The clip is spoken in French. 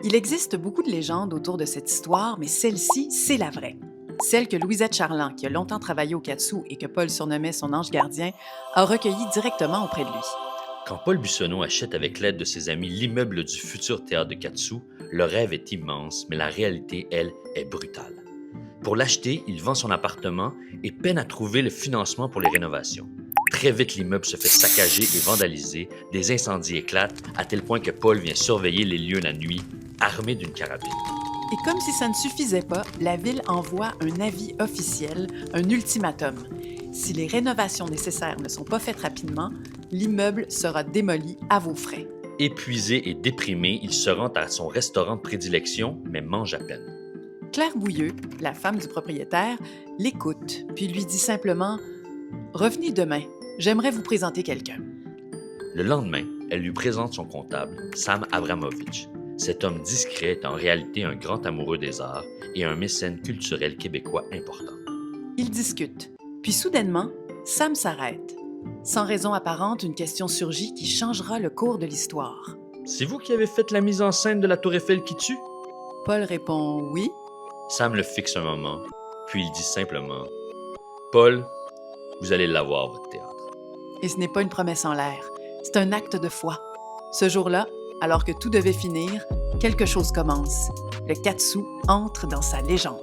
Il existe beaucoup de légendes autour de cette histoire, mais celle-ci, c'est la vraie. Celle que Louisette Charland, qui a longtemps travaillé au Katsu et que Paul surnommait son ange gardien, a recueillie directement auprès de lui. Quand Paul Bussonneau achète avec l'aide de ses amis l'immeuble du futur théâtre de Katsu, le rêve est immense, mais la réalité, elle, est brutale. Pour l'acheter, il vend son appartement et peine à trouver le financement pour les rénovations. Très vite, l'immeuble se fait saccager et vandaliser, des incendies éclatent, à tel point que Paul vient surveiller les lieux la nuit, armé d'une carabine. Et comme si ça ne suffisait pas, la ville envoie un avis officiel, un ultimatum. Si les rénovations nécessaires ne sont pas faites rapidement, l'immeuble sera démoli à vos frais. Épuisé et déprimé, il se rend à son restaurant de prédilection, mais mange à peine. Claire Bouilleux, la femme du propriétaire, l'écoute, puis lui dit simplement « Revenez demain, j'aimerais vous présenter quelqu'un. » Le lendemain, elle lui présente son comptable, Sam Abramovich. Cet homme discret est en réalité un grand amoureux des arts et un mécène culturel québécois important. Ils discutent, puis soudainement, Sam s'arrête. Sans raison apparente, une question surgit qui changera le cours de l'histoire. C'est vous qui avez fait la mise en scène de la Tour Eiffel qui tue? Paul répond « Oui ». Sam le fixe un moment, puis il dit simplement « Paul, vous allez l'avoir, votre théâtre. » Et ce n'est pas une promesse en l'air, c'est un acte de foi. Ce jour-là, alors que tout devait finir, quelque chose commence. Le Katsu entre dans sa légende.